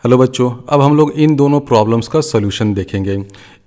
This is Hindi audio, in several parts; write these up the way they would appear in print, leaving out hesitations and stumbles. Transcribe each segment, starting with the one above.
हेलो बच्चों, अब हम लोग इन दोनों प्रॉब्लम्स का सॉल्यूशन देखेंगे।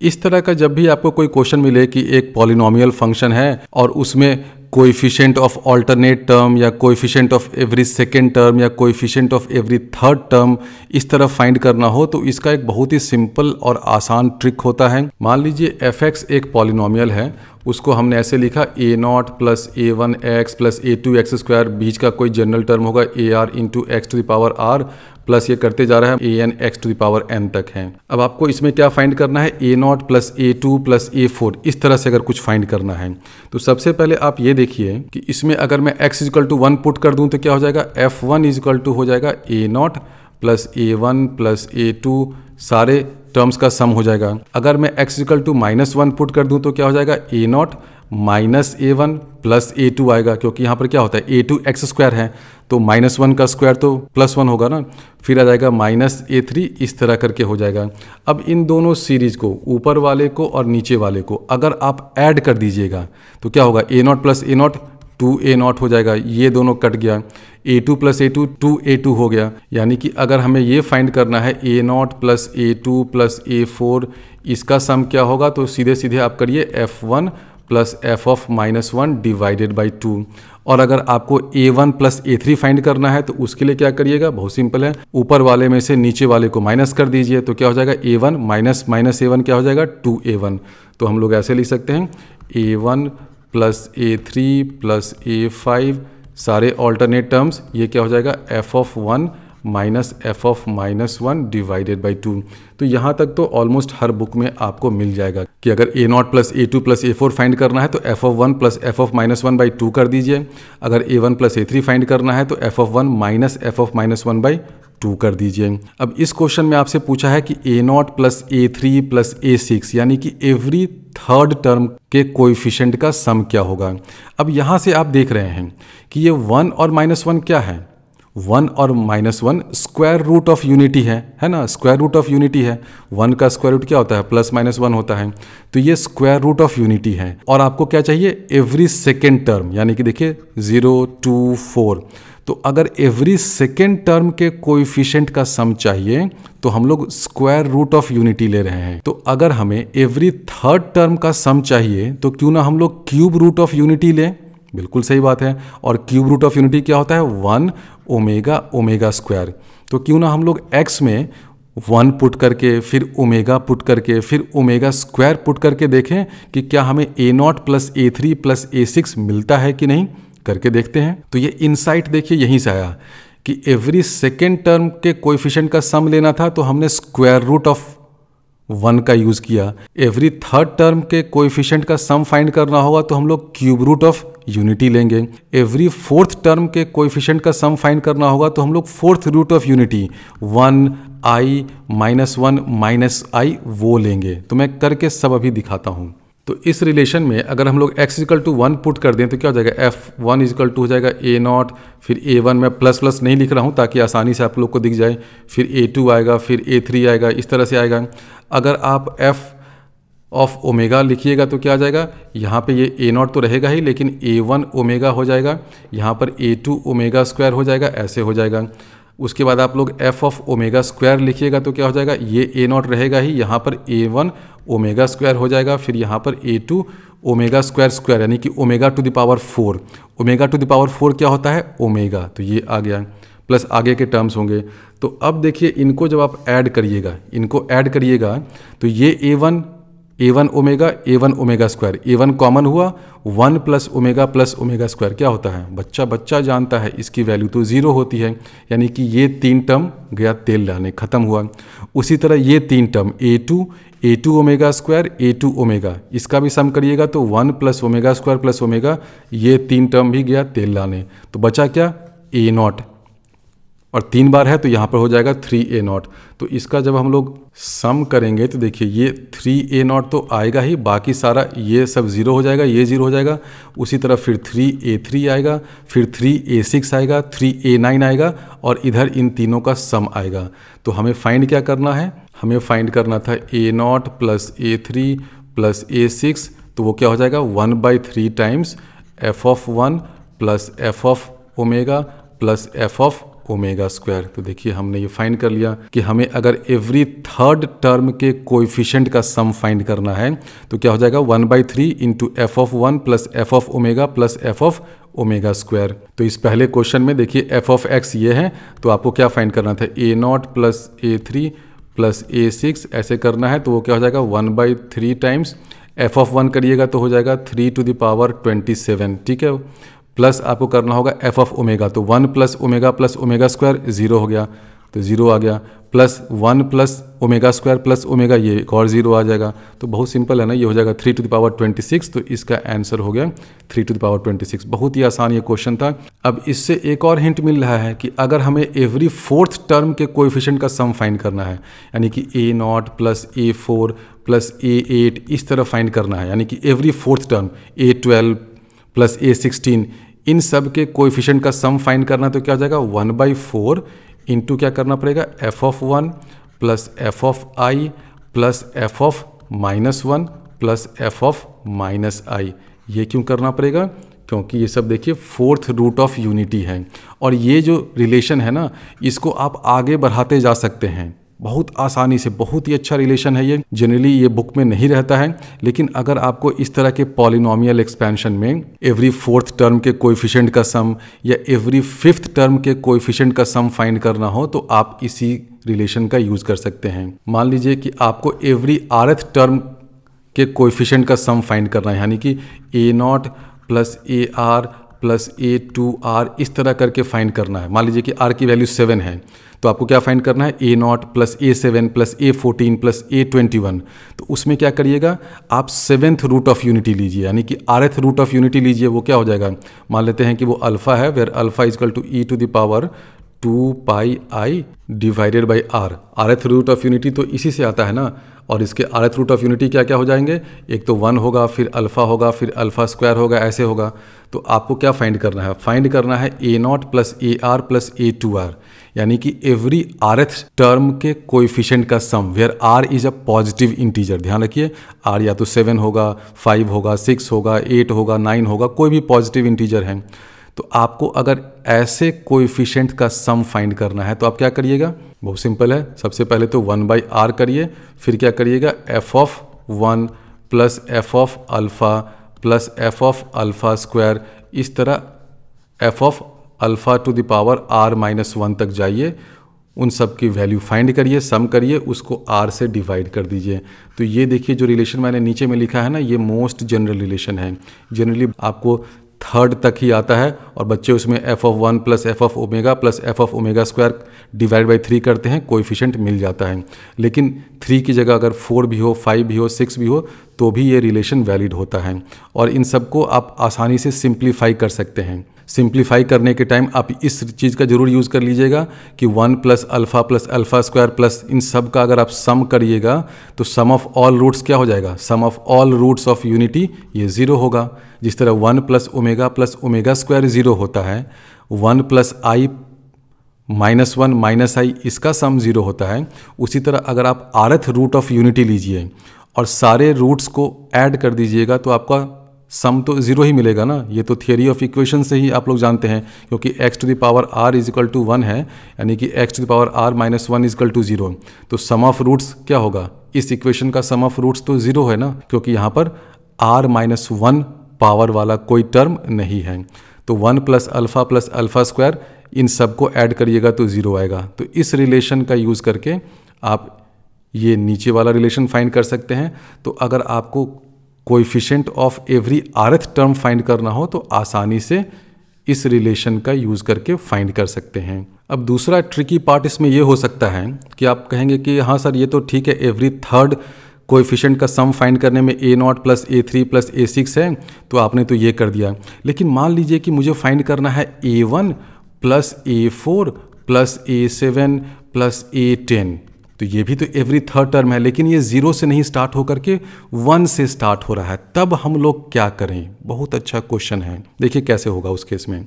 इस तरह का जब भी आपको कोई क्वेश्चन मिले कि एक पॉलिनोमियल फंक्शन है और उसमें कोएफिशिएंट ऑफ अल्टरनेट टर्म या coefficient of every second term या coefficient of every third term इस तरह फाइंड करना हो, तो इसका एक बहुत ही सिंपल और आसान ट्रिक होता है। मान लीजिए f(x) एक पॉलिनोमियल है, उसको हमने ऐसे लिखा a0 plus a1x plus a2x², बीच का कोई जनरल टर्म होगा ar into X to the power r plus ये करते जा रहा है an x to the power n तक है। अब आपको इसमें क्या फाइंड करना है, a0 plus a2 plus a4, इस तरह से अगर कुछ फाइंड करना है तो सबसे पहले आप ये देखिए कि इसमें अगर मैं x इक्वल टू 1 पुट कर दूं तो क्या हो जाएगा, f1 इक्वल टू हो जाएगा a0 plus a1 plus a2, सारे टर्म्स का सम हो जाएगा। अगर मैं x इक्वल टू -1 पुट कर दूं तो क्या हो जाएगा, a0 minus a1 plus a2 आएगा, क्योंकि यहाँ पर क्या होता है a2x² है तो -1 का स्क्वायर तो +1 होगा ना, फिर आ जाएगा -a3, इस तरह करके हो जाएगा। अब इन दोनों सीरीज को, ऊपर वाले को और नीचे वाले को अगर आप ऐड कर दीजिएगा तो क्या होगा, a0 प्लस a0 2a0 हो जाएगा, ये दोनों कट गया, a2 प्लस a2 2a2 हो गया। यानी कि अगर हमें ये फाइंड करना है a0 plus a2 plus a4, इसका सम क्या होगा, तो सीधे सीधे आप करिए f1 plus f of -1 divided by 2। और अगर आपको a1 प्लस a3 फाइंड करना है तो उसके लिए क्या करिएगा, बहुत सिंपल है, ऊपर वाले में से नीचे वाले को माइनस कर दीजिए तो क्या हो जाएगा, a1 माइनस a1 क्या हो जाएगा, 2a1। तो हम लोग ऐसे लिख सकते हैं a1 plus a3 plus a5, सारे ऑल्टरनेट टर्म्स, ये क्या हो जाएगा, f of 1 minus f of -1 divided by 2। तो यहाँ तक तो ऑलमोस्ट हर बुक में आपको मिल जाएगा कि अगर a0 plus a2 plus a4 find करना है तो f of 1 plus f of -1 by 2 कर दीजिए। अगर a1 प्लस a3 फाइंड करना है तो f of 1 minus f of -1 by 2 कर दीजिए। अब इस क्वेश्चन में आपसे पूछा है कि a0 plus a3 plus a6 यानी कि एवरी थर्ड टर्म के कोएफिशिएंट का सम क्या होगा। अब यहाँ से आप देख रहे हैं कि ये 1 और -1 क्या है, 1 और -1 स्क्वायर रूट ऑफ यूनिटी है ना, स्क्वायर रूट ऑफ यूनिटी है। 1 का स्क्वायर रूट क्या होता है, +-1 होता है, तो ये स्क्वायर रूट ऑफ यूनिटी है। और आपको क्या चाहिए, एवरी सेकेंड टर्म, यानी कि देखिए 0 2 4, तो अगर एवरी सेकेंड टर्म के कोएफिशिएंट का सम चाहिए तो हम लोग स्क्वायर रूट ऑफ यूनिटी ले रहे हैं। तो अगर हमें एवरी थर्ड टर्म का सम चाहिए तो क्यों ना हम लोग क्यूब रूट ऑफ यूनिटी लें, बिल्कुल सही बात है। और क्यूब रूट ऑफ यूनिटी क्या होता है, 1 ओमेगा ओमेगा स्क्वायर। तो क्यों ना हम लोग x में 1 पुट करके, फिर ओमेगा पुट करके, फिर ओमेगा स्क्वायर पुट करके देखें कि क्या हमें a0 plus a3 plus a6 मिलता है कि नहीं, करके देखते हैं। तो ये इनसाइट देखिए यहीं से आया कि एवरी सेकेंड टर्म के कोएफिशिएंट का सम लेना था तो हमने स्क्वायर रूट ऑफ 1 का यूज़ किया। एवरी थर्ड टर्म के कोएफिशिएंट का सम फाइंड करना होगा तो हम लोग क्यूब रूट ऑफ यूनिटी लेंगे। एवरी फोर्थ टर्म के कोएफिशिएंट का सम फाइंड करना होगा तो हम लोग fourth root of unity 1 i -1 minus i वो लेंगे। तो मैं करके सब अभी दिखाता हूँ। तो इस रिलेशन में अगर हम लोग x इक्वल टू 1 पुट कर दें तो क्या हो जाएगा, f1 इक्वल टू हो जाएगा a0, फिर a1 में प्लस नहीं लिख रहा हूँ ताकि आसानी से आप लोग को दिख जाए, फिर a2 आएगा, फिर a3 आएगा, इस तरह से आएगा। अगर आप f ऑफ ओमेगा लिखिएगा तो क्या आ जाएगा, यहाँ पे ये a0 तो रहेगा ही, लेकिन a1 ओमेगा हो जाएगा, यहाँ पर a2 ओमेगा स्क्वायर हो जाएगा, ऐसे हो जाएगा। उसके बाद आप लोग f ऑफ ओमेगा स्क्वायर लिखिएगा तो क्या हो जाएगा, ये a0 रहेगा ही, यहाँ पर a1 ओमेगा स्क्वायर हो जाएगा, फिर यहाँ पर a2 ओमेगा स्क्वायर यानी कि omega to the power 4। Omega to the power 4 क्या होता है, ओमेगा, तो ये आ गया, प्लस आगे के टर्म्स होंगे। तो अब देखिए इनको जब आप ऐड करिएगा तो ये a1 omega square, a1 common हुआ, 1 प्लस ओमेगा स्क्वायर क्या होता है, बच्चा जानता है, इसकी वैल्यू तो 0 होती है, यानी कि ये 3 टर्म गया तेल लाने, खत्म हुआ। उसी तरह ये 3 term a2 omega square, a2 omega, इसका भी सम करिएगा तो 1 plus omega square plus omega, ये 3 टर्म भी गया तेल लाने, तो बचा क्या, a0, और 3 बार है तो यहाँ पर हो जाएगा 3a0। तो इसका जब हम लोग सम करेंगे तो देखिए ये 3a0 तो आएगा ही, बाकी सारा ये सब 0 हो जाएगा, ये 0 हो जाएगा। उसी तरह फिर 3a3 आएगा, फिर 3a6 आएगा, 3a9 आएगा, और इधर इन तीनों का सम आएगा। तो हमें फाइंड क्या करना है, हमें फाइंड करना था a0 plus a3 plus a6, तो वो क्या हो जाएगा, 1/3 times f of 1 plus f of omega plus f of omega square. तो देखिए हमने ये फाइंड कर लिया कि हमें अगर एवरी थर्ड टर्म के कोएफिशिएंट का सम फाइंड करना है तो क्या हो जाएगा 1/3 into F of 1 plus F of omega plus F of omega square. तो इस पहले क्वेश्चन में देखिए एफ ऑफ एक्स ये है, तो आपको क्या फाइंड करना था, a0 plus a3 plus a6 ऐसे करना है। तो वो क्या हो जाएगा 1/3 टाइम्स एफ ऑफ 1 करिएगा तो हो जाएगा 3 टू द पावर 27, ठीक है। प्लस आपको करना होगा एफ ऑफ ओमेगा, तो 1 प्लस ओमेगा स्क्वायर 0 हो गया, तो 0 आ गया, plus 1 plus omega square plus omega ये एक और 0 आ जाएगा। तो बहुत सिंपल है ना, ये हो जाएगा 3 टू द पावर 26। तो इसका आंसर हो गया 3 टू द पावर 26। बहुत ही आसान ये क्वेश्चन था। अब इससे एक और हिंट मिल रहा है कि अगर हमें एवरी फोर्थ टर्म के कोएफिशिएंट का सम फाइंड करना है, यानी कि a0 plus a4 plus a8 इस तरह फाइंड करना है, यानी कि every fourth term a12 plus a16 इन सब के कोएफिशिएंट का सम फाइंड करना, तो क्या हो जाएगा 1/4 इंटू क्या करना पड़ेगा F of 1 plus F of I plus F of -1 plus F of -i। ये क्यों करना पड़ेगा, क्योंकि ये सब देखिए फोर्थ रूट ऑफ यूनिटी है। और ये जो रिलेशन है ना, इसको आप आगे बढ़ाते जा सकते हैं बहुत आसानी से। बहुत ही अच्छा रिलेशन है ये। जनरली ये बुक में नहीं रहता है, लेकिन अगर आपको इस तरह के पॉलिनोमियल एक्सपेंशन में एवरी फोर्थ टर्म के कोएफिशिएंट का सम या एवरी फिफ्थ टर्म के कोएफिशिएंट का सम फाइंड करना हो तो आप इसी रिलेशन का यूज कर सकते हैं। मान लीजिए कि आपको एवरी rth टर्म के कोएफिशिएंट का सम फाइंड करना है, यानी कि a0 plus ar plus a2r इस तरह करके फाइंड करना है। मान लीजिए कि r की वैल्यू 7 है, तो आपको क्या फाइंड करना है a0 plus a7 plus a14 plus a21। तो उसमें क्या करिएगा, आप 7th रूट ऑफ यूनिटी लीजिए, यानी कि rth रूट ऑफ यूनिटी लीजिए। वो क्या हो जाएगा, मान लेते हैं कि वो अल्फा है, where alpha is equal to e to the power 2πi divided by r। rth root of unity तो इसी से आता है ना, और इसके rth रूट ऑफ यूनिटी क्या क्या हो जाएंगे, एक तो 1 होगा, फिर अल्फा होगा, फिर अल्फा स्क्वायर होगा, ऐसे होगा। तो आपको क्या फाइंड करना है, फाइंड करना है a0 plus ar plus a2r, यानी कि एवरी rth टर्म के कोएफिशिएंट का sum, where r is a positive integer. ध्यान रखिए, r या तो 7 होगा, 5 होगा, 6 होगा, 8 होगा, 9 होगा, कोई भी पॉजिटिव इंटीजर है। तो आपको अगर ऐसे कोएफिशिएंट का सम फाइंड करना है तो आप क्या करिएगा, बहुत सिंपल है। सबसे पहले तो 1/r करिए, फिर क्या करिएगा F of 1 plus F of alpha plus F of alpha square, इस तरह F of alpha two the power r-1 तक जाइए, उन सब की वैल्यू फाइंड करिए, सम करिए, उसको r से डिवाइड कर दीजिए। तो ये देखिए जो रिलेशन मैंने नीचे में लिखा है ना, ये मोस्ट जनरल रिलेशन है। जनरली आपको थर्ड तक ही आता है और बच्चे उसमें F of 1 plus F of omega plus F of omega square divide by 3 करते हैं, कोएफिशिएंट मिल जाता है। लेकिन 3 की जगह अगर 4 भी हो, 5 भी हो, 6 भी हो, तो भी ये रिलेशन वैलिड होता है। और इन सबको आप आसानी से सिंप्लीफाई कर सकते हैं। सिंप्लीफाई करने के टाइम आप इस चीज़ का जरूर यूज़ कर लीजिएगा कि 1 प्लस अल्फ़ा स्क्वायर प्लस इन सब का अगर आप सम करिएगा तो सम ऑफ ऑल रूट्स क्या हो जाएगा, sum of all roots of unity ये 0 होगा। जिस तरह 1 प्लस ओमेगा स्क्वायर 0 होता है, 1 प्लस आई -1 माइनस आई इसका सम 0 होता है। उसी तरह अगर आप rth रूट ऑफ यूनिटी लीजिए और सारे रूट्स को ऐड कर दीजिएगा तो आपका सम तो 0 ही मिलेगा ना। ये तो थियरी ऑफ इक्वेशन से ही आप लोग जानते हैं, क्योंकि x to the power r is equal to 1 है, यानी कि x to the power r -1 is equal to 0। तो सम ऑफ रूट्स क्या होगा, इस इक्वेशन का सम ऑफ रूट्स तो 0 है ना, क्योंकि यहाँ पर r-1 पावर वाला कोई टर्म नहीं है। तो 1 प्लस अल्फ़ा स्क्वायर इन सब को ऐड करिएगा तो 0 आएगा। तो इस रिलेशन का यूज़ करके आप ये नीचे वाला रिलेशन फाइंड कर सकते हैं। तो अगर आपको coefficient of every rth term find करना हो तो आसानी से इस रिलेशन का यूज़ करके फाइंड कर सकते हैं। अब दूसरा ट्रिकी पार्ट इसमें ये हो सकता है कि आप कहेंगे कि हाँ सर ये तो ठीक है, एवरी थर्ड कोएफिशिएंट का सम फाइंड करने में a0 plus a3 plus a6 है, तो आपने तो ये कर दिया। लेकिन मान लीजिए कि मुझे फाइंड करना है a1 plus a4 plus a7 plus a10, तो ये भी तो एवरी थर्ड टर्म है, लेकिन ये 0 से नहीं स्टार्ट होकर के 1 से स्टार्ट हो रहा है। तब हम लोग क्या करें, बहुत अच्छा क्वेश्चन है। देखिए कैसे होगा उस केस में।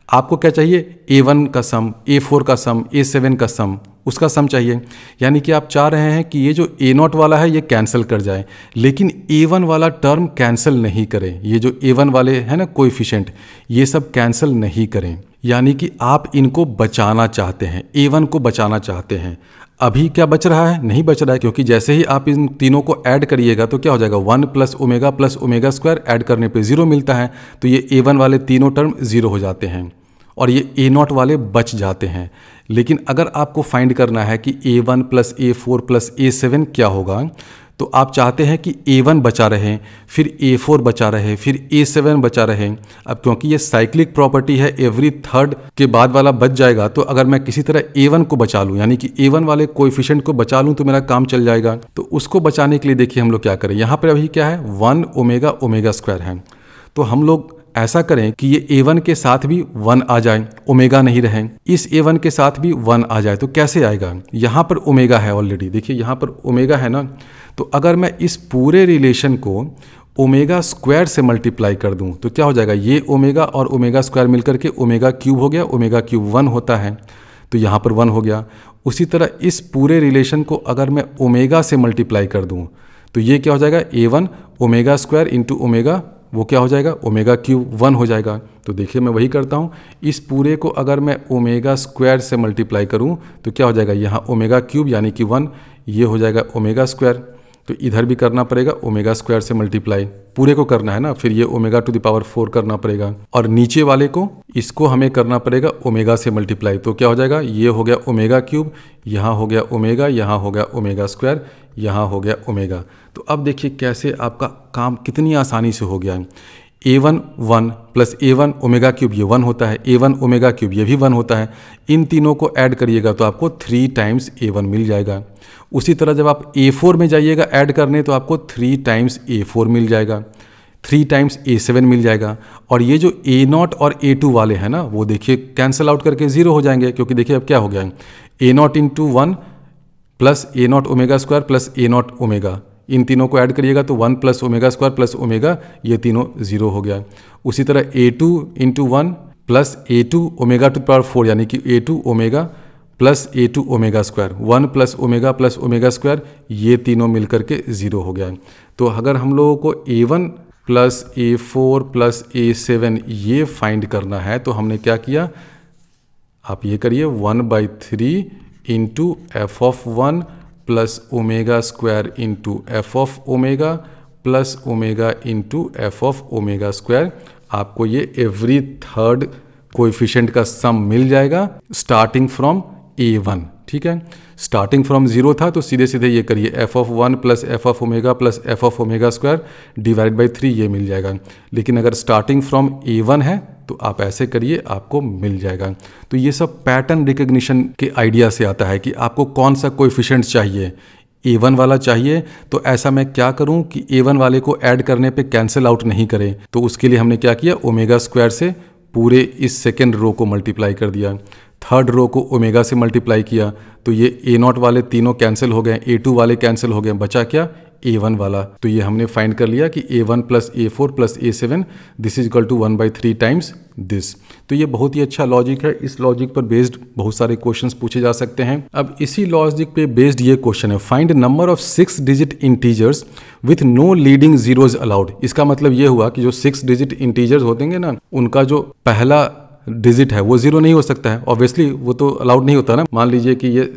आपको क्या चाहिए, a1 का सम, a4 का सम, a7 का सम, उसका सम चाहिए। यानी कि आप चाह रहे हैं कि ये जो a0 वाला है ये कैंसिल कर जाए, लेकिन a1 वाला टर्म कैंसिल नहीं करें। ये जो a1 वाले हैं ना कोएफिशिएंट, ये सब कैंसिल नहीं करें। यानी कि आप इनको बचाना चाहते हैं, A1 को बचाना चाहते हैं। अभी क्या बच रहा है? नहीं बच रहा है, क्योंकि जैसे ही आप इन तीनों को ऐड करिएगा तो क्या हो जाएगा, 1 प्लस ओमेगा स्क्वायर ऐड करने पे 0 मिलता है, तो ये A1 वाले तीनों टर्म 0 हो जाते हैं और ये A0 वाले बच जाते हैं। लेकिन अगर आपको फाइंड करना है कि A1 plus A4 plus A7 क्या होगा, तो आप चाहते हैं कि A1 बचा रहे, फिर A4 बचा रहे, फिर A7 बचा रहे। अब क्योंकि ये साइक्लिक प्रॉपर्टी है, एवरी थर्ड के बाद वाला बच जाएगा, तो अगर मैं किसी तरह A1 को बचा लूँ, यानी कि A1 वाले कोएफिशिएंट को बचा लूँ, तो मेरा काम चल जाएगा। तो उसको बचाने के लिए देखिए हम लोग क्या करें, यहाँ पर अभी क्या है, 1 ओमेगा स्क्वायर है, तो हम लोग ऐसा करें कि ये A1 के साथ भी 1 आ जाए, ओमेगा नहीं रहे, इस A1 के साथ भी 1 आ जाए। तो कैसे आएगा, यहाँ पर ओमेगा है ऑलरेडी, देखिए यहाँ पर ओमेगा है ना, तो अगर मैं इस पूरे रिलेशन को ओमेगा स्क्वायर से मल्टीप्लाई कर दूं तो क्या हो जाएगा, ये ओमेगा और ओमेगा स्क्वायर मिलकर के ओमेगा क्यूब हो गया, ओमेगा क्यूब 1 होता है, तो यहाँ पर 1 हो गया। उसी तरह इस पूरे रिलेशन को अगर मैं ओमेगा से मल्टीप्लाई कर दूं तो ये क्या हो जाएगा, A1 omega square into omega, वो क्या हो जाएगा, ओमेगा क्यूब 1 हो जाएगा। तो देखिए मैं वही करता हूँ, इस पूरे को अगर मैं ओमेगा स्क्वायर से मल्टीप्लाई करूँ तो क्या हो जाएगा, यहाँ ओमेगा क्यूब यानी कि 1, ये हो जाएगा ओमेगा स्क्वायर, तो इधर भी करना पड़ेगा ओमेगा स्क्वायर से मल्टीप्लाई, पूरे को करना है ना, फिर ये ओमेगा टू द पावर 4 करना पड़ेगा, और नीचे वाले को इसको हमें करना पड़ेगा ओमेगा से मल्टीप्लाई। तो क्या हो जाएगा, ये हो गया ओमेगा क्यूब, यहाँ हो गया ओमेगा, यहाँ हो गया ओमेगा स्क्वायर, यहाँ हो गया ओमेगा। तो अब देखिए कैसे आपका काम कितनी आसानी से हो गया है। A1 1 plus A1 omega cube, ये 1 होता है, A1 ओमेगा क्यूब ये भी 1 होता है, इन तीनों को ऐड करिएगा तो आपको 3 टाइम्स A1 मिल जाएगा। उसी तरह जब आप A4 में जाइएगा ऐड करने तो आपको 3 टाइम्स A4 मिल जाएगा, 3 टाइम्स A7 मिल जाएगा, और ये जो A0 और A2 वाले हैं ना, वो देखिए कैंसिल आउट करके 0 हो जाएंगे, क्योंकि देखिए अब क्या हो गया है, A0 into 1 plus A0 omega square plus A0 omega, इन तीनों को ऐड करिएगा तो 1 plus omega square plus omega, ये तीनों 0 हो गया। उसी तरह A2 into 1 plus A2 omega to power 4 यानी कि A2 omega plus A2 omega square, 1 plus omega square, ये तीनों मिलकर के 0 हो गया। तो अगर हम लोगों को A1 plus A4 plus A7 ये फाइंड करना है तो हमने क्या किया, आप ये करिए 1/3 into F of 1 plus omega square into F of omega plus omega into F of omega square, आपको ये एवरी थर्ड कोएफिशिएंट का सम मिल जाएगा स्टार्टिंग फ्रॉम A1। ठीक है, स्टार्टिंग फ्रॉम 0 था तो सीधे सीधे ये करिए F of 1 plus F of omega plus F of omega square divide by 3, ये मिल जाएगा। लेकिन अगर स्टार्टिंग फ्रॉम A1 है तो आप ऐसे करिए, आपको मिल जाएगा। तो ये सब पैटर्न रिकग्निशन के आइडिया से आता है कि आपको कौन सा कोएफिशिएंट चाहिए, A1 वाला चाहिए तो ऐसा मैं क्या करूं कि A1 वाले को ऐड करने पे कैंसिल आउट नहीं करें, तो उसके लिए हमने क्या किया, ओमेगा स्क्वायर से पूरे इस सेकेंड रो को मल्टीप्लाई कर दिया, थर्ड रो को ओमेगा से मल्टीप्लाई किया, तो ये A0 वाले तीनों कैंसिल हो गए, A2 वाले कैंसिल हो गए, बचा क्या, A1 वाला। तो ये हमने फाइंड कर लिया कि A1 plus A4 plus A7 this is equal to 1/3 times this. तो ये बहुत ही अच्छा लॉजिक है, इस लॉजिक पर बेस्ड बहुत सारे क्वेश्चंस पूछे जा सकते हैं। अब इसी लॉजिक पे बेस्ड ये क्वेश्चन है, find number of 6 digit integers with no leading zeros allowed. इसका मतलब ये हुआ कि जो 6 डिजिट इंटीजर्स होते ना, उनका जो पहला डिजिट है वो 0 नहीं हो सकता है, ऑब्वियसली वो तो अलाउड नहीं होता ना। मान लीजिए कि ये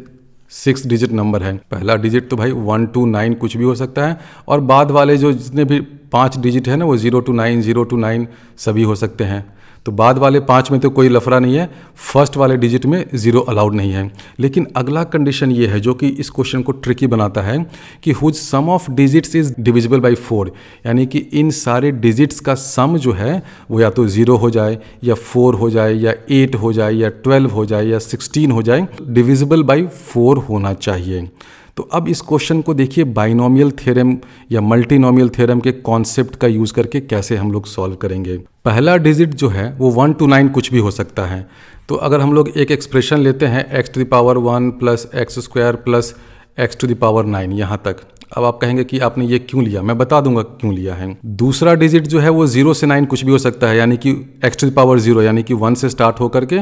6 डिजिट नंबर है, पहला डिजिट तो भाई 1 to 9 कुछ भी हो सकता है, और बाद वाले जो जितने भी 5 डिजिट है ना, वो 0 to 9 0 to 9 सभी हो सकते हैं। तो बाद वाले 5 में तो कोई लफड़ा नहीं है, फर्स्ट वाले डिजिट में 0 अलाउड नहीं है। लेकिन अगला कंडीशन ये है जो कि इस क्वेश्चन को ट्रिकी बनाता है कि whose sum of digits is divisible by 4, यानी कि इन सारे डिजिट्स का सम जो है वो या तो 0 हो जाए या 4 हो जाए या 8 हो जाए या 12 हो जाए या 16 हो जाए, डिविजिबल बाई 4 होना चाहिए। तो अब इस क्वेश्चन को देखिए बाइनोमियल थ्योरम या मल्टीनोमियल थ्योरम के कॉन्सेप्ट का यूज़ करके कैसे हम लोग सॉल्व करेंगे। पहला डिजिट जो है वो 1 to 9 कुछ भी हो सकता है। तो अगर हम लोग एक एक्सप्रेशन लेते हैं x to the power 1 plus x square plus x to the power 9 यहाँ तक, अब आप कहेंगे कि आपने ये क्यों लिया, मैं बता दूंगा क्यों लिया है। दूसरा डिजिट जो है वो 0 से 9 कुछ भी हो सकता है, यानी कि x टू द पावर 0 यानी कि 1 से स्टार्ट होकर के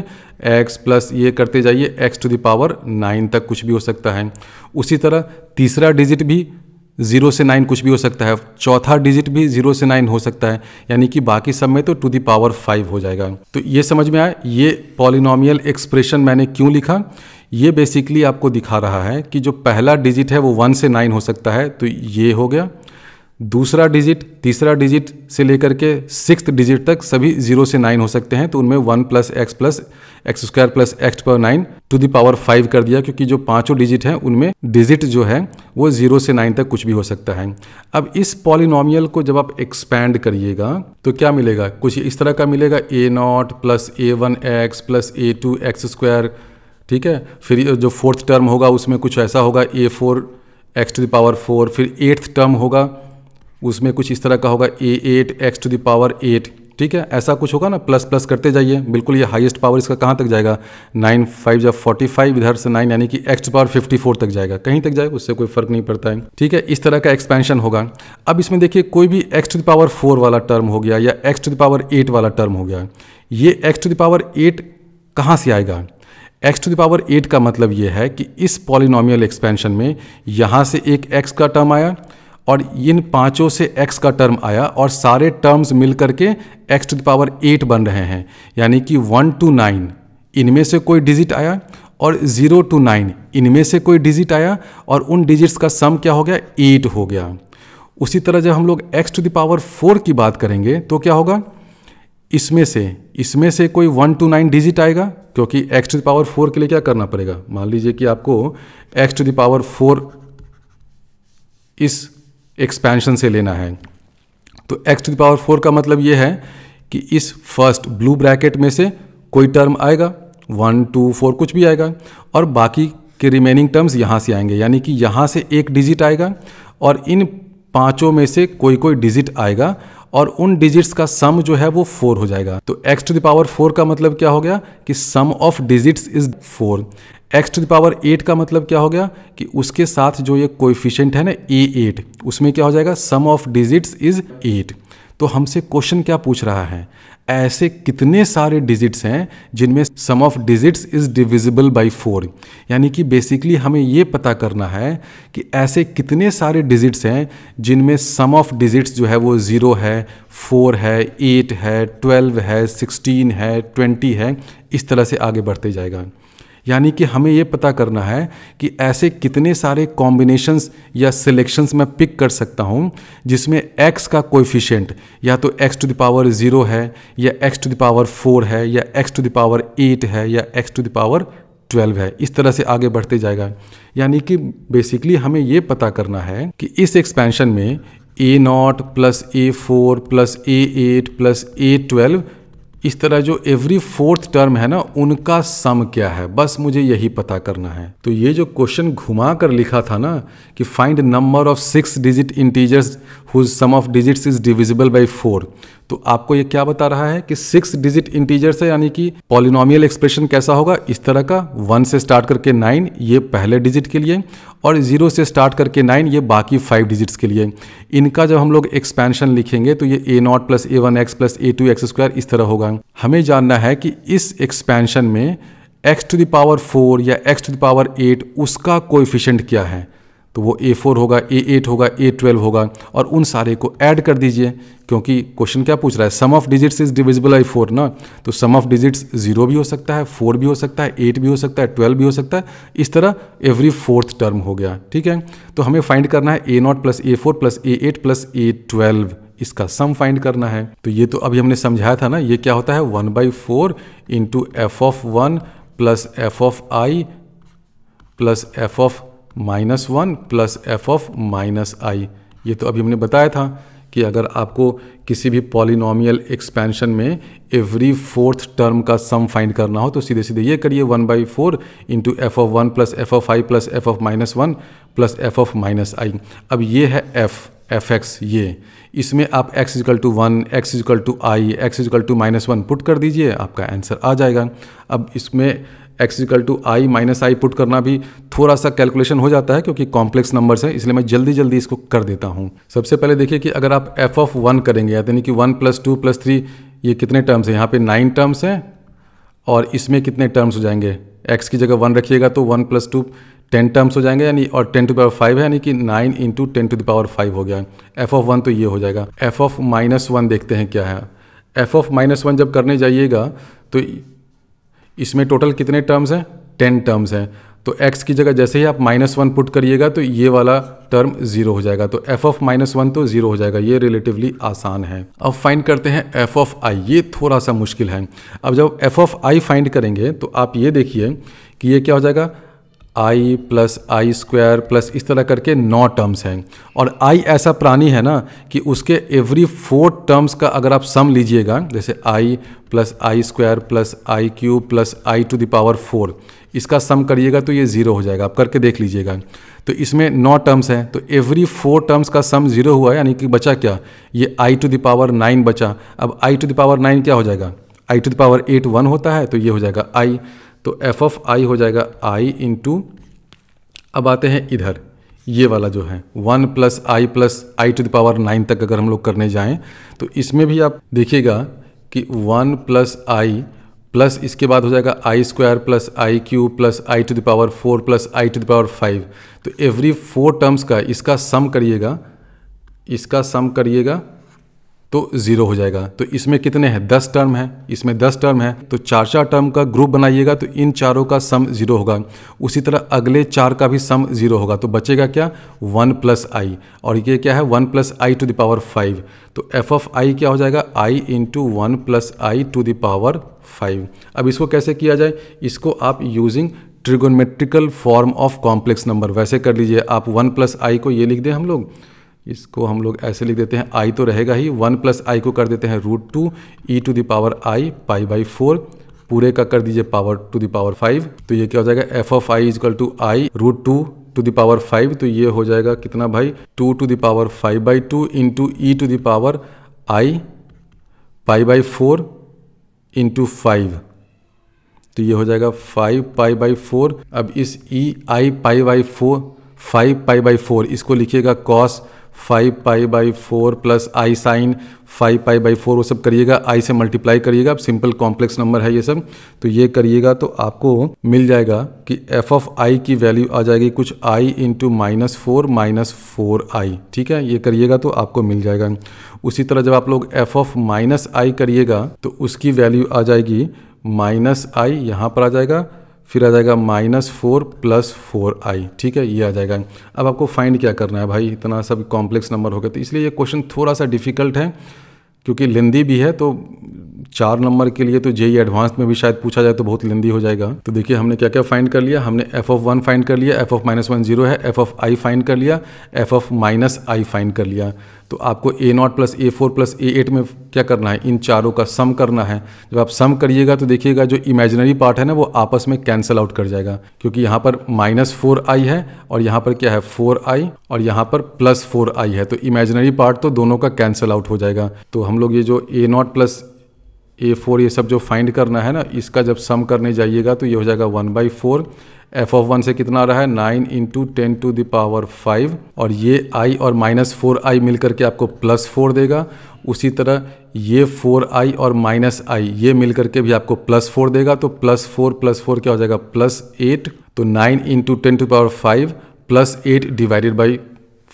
x प्लस ये करते जाइए x टू द पावर 9 तक कुछ भी हो सकता है। उसी तरह तीसरा डिजिट भी 0 से 9 कुछ भी हो सकता है, चौथा डिजिट भी 0 से 9 हो सकता है, यानी कि बाकी सब में तो टू द पावर 5 हो जाएगा। तो ये समझ में आया ये पॉलिनॉमियल एक्सप्रेशन मैंने क्यों लिखा। ये बेसिकली आपको दिखा रहा है कि जो पहला डिजिट है वो 1 से 9 हो सकता है, तो ये हो गया। दूसरा डिजिट, तीसरा डिजिट से लेकर के 6th डिजिट तक सभी 0 से 9 हो सकते हैं, तो उनमें 1 + x square + x⁴ to the power 5 कर दिया, क्योंकि जो पांचों डिजिट हैं उनमें डिजिट जो है वो 0 से 9 तक कुछ भी हो सकता है। अब इस पॉलिनॉमियल को जब आप एक्सपैंड करिएगा तो क्या मिलेगा, कुछ इस तरह का मिलेगा, a0 + a1x + a2x², ठीक है। फिर जो 4th टर्म होगा उसमें कुछ ऐसा होगा, a4x⁴, फिर 8th टर्म होगा उसमें कुछ इस तरह का होगा, a8x⁴, ठीक है। ऐसा कुछ होगा ना, प्लस प्लस करते जाइए, बिल्कुल ये हाईएस्ट पावर इसका कहाँ तक जाएगा, 9 5 45, इधर से 9 यानी कि x⁴ तक जाएगा, कहीं तक जाएगा उससे कोई फर्क नहीं पड़ता है, ठीक है। इस तरह का एक्सपेंशन होगा। अब इसमें देखिए कोई भी x⁴ वाला टर्म हो गया या x⁴ वाला टर्म हो गया, ये x⁴ कहाँ से आएगा। x⁴ का मतलब ये है कि इस पॉलिनॉमियल एक्सपेंशन में यहाँ से एक x का टर्म आया और इन पांचों से x का टर्म आया और सारे टर्म्स मिल करके x⁴ बन रहे हैं, यानी कि 1 to 9 इनमें से कोई डिजिट आया और 0 to 9 इनमें से कोई डिजिट आया और उन डिजिट्स का सम क्या हो गया, 8 हो गया। उसी तरह जब हम लोग x⁴ की बात करेंगे तो क्या होगा, इसमें से कोई 1 to 9 डिजिट आएगा, क्योंकि x⁴ के लिए क्या करना पड़ेगा, मान लीजिए कि आपको x⁴ इस एक्सपेंशन से लेना है, तो x⁴ का मतलब ये है कि इस फर्स्ट ब्लू ब्रैकेट में से कोई टर्म आएगा, 1 2 4 कुछ भी आएगा, और बाकी के रिमेनिंग टर्म्स यहाँ से आएंगे, यानी कि यहाँ से एक डिजिट आएगा और इन पांचों में से कोई डिजिट आएगा और उन डिजिट्स का सम जो है वो 4 हो जाएगा। तो x⁴ का मतलब क्या हो गया कि सम ऑफ डिजिट्स इज 4। x⁴ का मतलब क्या हो गया कि उसके साथ जो ये कोएफिशिएंट है ना a8, उसमें क्या हो जाएगा, सम ऑफ डिजिट्स इज 8। तो हमसे क्वेश्चन क्या पूछ रहा है, ऐसे कितने सारे डिजिट्स हैं जिनमें sum of digits is divisible by 4, यानी कि बेसिकली हमें ये पता करना है कि ऐसे कितने सारे डिजिट्स हैं जिनमें सम ऑफ डिजिट्स जो है वो 0 है, 4 है, 8 है, 12 है, 16 है, 20 है, इस तरह से आगे बढ़ते जाएगा। यानी कि हमें ये पता करना है कि ऐसे कितने सारे कॉम्बिनेशंस या सिलेक्शंस मैं पिक कर सकता हूँ जिसमें x का कोएफिशिएंट या तो x⁴ है या x⁴ है या x⁴ है या x⁴ है, इस तरह से आगे बढ़ते जाएगा। यानी कि बेसिकली हमें ये पता करना है कि इस एक्सपेंशन में a0 + a4 + a8 + a12, इस तरह जो एवरी 4th टर्म है ना उनका सम क्या है, बस मुझे यही पता करना है। तो ये जो क्वेश्चन घुमा कर लिखा था ना कि find number of 6 digit integers whose sum of digits is divisible by 4, तो आपको ये क्या बता रहा है कि 6 डिजिट इंटीजर्स है, यानी कि पॉलिनॉमियल एक्सप्रेशन कैसा होगा, इस तरह का 1 से स्टार्ट करके 9 ये पहले डिजिट के लिए और 0 से स्टार्ट करके 9 ये बाकी 5 डिजिट्स के लिए। इनका जब हम लोग एक्सपेंशन लिखेंगे तो ये a0 + a1x + a2x² इस तरह होगा। हमें जानना है कि इस एक्सपेंशन में x⁴ या x⁴ उसका कोएफिशिएंट क्या है, तो वो a4 होगा, a8 होगा, a12 होगा और उन सारे को ऐड कर दीजिए, क्योंकि क्वेश्चन क्या पूछ रहा है, sum of digits is divisible by 4 ना, तो सम ऑफ डिजिट्स 0 भी हो सकता है, 4 भी हो सकता है, 8 भी हो सकता है, 12 भी हो सकता है, इस तरह एवरी 4th टर्म हो गया, ठीक है। तो हमें फाइंड करना है a0 + a4 + a8 + a12, इसका सम फाइंड करना है। तो ये तो अभी हमने समझाया था ना, ये क्या होता है 1/4 × f(1) + f(i) + f(-1) + f(-i). ये तो अभी हमने बताया था कि अगर आपको किसी भी पॉलिनॉमियल एक्सपेंशन में एवरी 4th टर्म का सम फाइंड करना हो तो सीधे सीधे ये करिए 1/4 × f(1) + f(i) + f(-1) + f(-i). अब ये है fx, ये इसमें आप x = 1, x = i, x = -1 put कर दीजिए, आपका आंसर आ जाएगा। अब इसमें x = i - i पुट करना भी थोड़ा सा कैलकुलेशन हो जाता है क्योंकि कॉम्प्लेक्स नंबर्स है, इसलिए मैं जल्दी इसको कर देता हूँ। सबसे पहले देखिए कि अगर आप f(1) करेंगे यानी कि 1 + 2 + 3, ये कितने टर्म्स हैं, यहाँ पे 9 टर्म्स हैं और इसमें कितने टर्म्स हो जाएंगे, x की जगह 1 रखिएगा तो 1 + 2 10 टर्म्स हो जाएंगे यानी, और 10 टू द पावर 5 है यानी कि 9 इंटू 10 टू द पावर 5 हो गया। एफ ऑफ 1 तो ये हो जाएगा। एफ ऑफ -1 देखते हैं क्या है। एफ ऑफ -1 जब करने जाइएगा तो इसमें टोटल कितने टर्म्स हैं, 10 टर्म्स हैं। तो x की जगह जैसे ही आप -1 पुट करिएगा तो ये वाला टर्म 0 हो जाएगा। तो f ऑफ -1 तो 0 हो जाएगा। ये रिलेटिवली आसान है। अब फाइंड करते हैं f ऑफ i। ये थोड़ा सा मुश्किल है। अब जब f ऑफ i फाइंड करेंगे तो आप ये देखिए कि ये क्या हो जाएगा, i plus i square plus इस तरह करके 9 टर्म्स हैं। और i ऐसा प्राणी है ना कि उसके एवरी 4 टर्म्स का अगर आप सम लीजिएगा, जैसे i plus i square plus i cube plus i to the power 4, इसका सम करिएगा तो ये 0 हो जाएगा। आप करके देख लीजिएगा। तो इसमें 9 टर्म्स हैं तो एवरी 4 टर्म्स का सम 0 हुआ है, यानी कि बचा क्या, ये i टू द पावर 9 बचा। अब i टू द पावर 9 क्या हो जाएगा, i टू द पावर 8 1 होता है, तो ये हो जाएगा i। तो f ऑफ i हो जाएगा i इंटू, अब आते हैं इधर ये वाला जो है 1 plus i to the power 9 तक अगर हम लोग करने जाएं तो इसमें भी आप देखिएगा कि 1 प्लस आई प्लस इसके बाद हो जाएगा i square plus i cube plus i to the power 4 plus i to the power 5। तो एवरी 4 टर्म्स का इसका सम करिएगा, तो 0 हो जाएगा। तो इसमें कितने हैं, 10 टर्म हैं, इसमें 10 टर्म है तो 4 टर्म का ग्रुप बनाइएगा तो इन चारों का सम 0 होगा। उसी तरह अगले 4 का भी सम 0 होगा। तो बचेगा क्या, 1 प्लस आई, और ये क्या है 1 plus i to the power 5। तो एफ ऑफ आई क्या हो जाएगा, i into 1 plus i to the power 5। अब इसको कैसे किया जाए, इसको आप using trigonometrical form of complex number वैसे कर लीजिए। आप 1 प्लस आई को ये लिख दें, हम लोग इसको ऐसे लिख देते हैं, i तो रहेगा ही, 1 प्लस आई को कर देते हैं √2 e to the power i π/4, पूरे का कर दीजिए पावर टू द पावर 5। तो ये क्या हो जाएगा, f of i is equal to i √2 to the power 5। तो ये हो जाएगा कितना भाई, 2 to the power 5/2 into e to the power i π/4 into 5। तो ये हो जाएगा 5 π/4। अब इस i π/4 इसको लिखिएगा cos 5 π/4 प्लस आई साइन 5 π/4, वो सब करिएगा, आई से मल्टीप्लाई करिएगा। अब सिंपल कॉम्प्लेक्स नंबर है ये सब, तो ये करिएगा तो आपको मिल जाएगा कि f ऑफ i की वैल्यू आ जाएगी कुछ i इंटू -4 ठीक है, ये करिएगा तो आपको मिल जाएगा। उसी तरह जब आप लोग f ऑफ -i करिएगा तो उसकी वैल्यू आ जाएगी -i, यहाँ पर आ जाएगा, फिर आ जाएगा -4 प्लस 4i। ठीक है, ये आ जाएगा। अब आपको फाइंड क्या करना है भाई, इतना सब कॉम्प्लेक्स नंबर हो गया, तो इसलिए ये क्वेश्चन थोड़ा सा डिफिकल्ट है क्योंकि लेंदी भी है। तो 4 नंबर के लिए तो जेई एडवांस में भी शायद पूछा जाए तो बहुत लेंदी हो जाएगा। तो देखिए हमने क्या क्या फाइंड कर लिया, हमने f ऑफ 1 फाइंड कर लिया, f ऑफ -1 0 है, f ऑफ i फाइंड कर लिया, f ऑफ -i फाइंड कर लिया। तो आपको a0 plus a4 plus a8 में क्या करना है, इन चारों का सम करना है। जब आप सम करिएगा तो देखिएगा जो इमेजिनरी पार्ट है ना वो आपस में कैंसिल आउट कर जाएगा, क्योंकि यहाँ पर -4i है और यहाँ पर क्या है 4i और यहाँ पर +4i है। तो इमेजिनरी पार्ट तो दोनों का कैंसिल आउट हो जाएगा। तो हम लोग ये जो a0 प्लस a4 ये सब जो फाइंड करना है ना, इसका जब सम करने जाइएगा तो ये हो जाएगा 1/4। f ऑफ 1 से कितना आ रहा है, 9 इंटू 10 टू द पावर 5, और ये i और -4i मिल करके आपको +4 देगा। उसी तरह ये 4i और -i ये मिल करके भी आपको +4 देगा। तो +4 + 4 क्या हो जाएगा, +8। तो 9 into 10 to the power 5 +8 divided by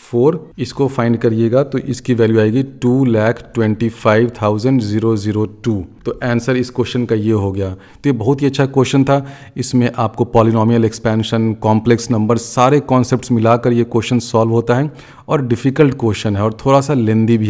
4, इसको फाइंड करिएगा तो इसकी वैल्यू आएगी 2,25,002। तो आंसर इस क्वेश्चन का ये हो गया। तो ये बहुत ही अच्छा क्वेश्चन था। इसमें आपको पॉलिनोमियल एक्सपेंशन, कॉम्प्लेक्स नंबर, सारे कॉन्सेप्ट्स मिलाकर ये क्वेश्चन सॉल्व होता है और डिफ़िकल्ट क्वेश्चन है और थोड़ा सा लेंदी भी है।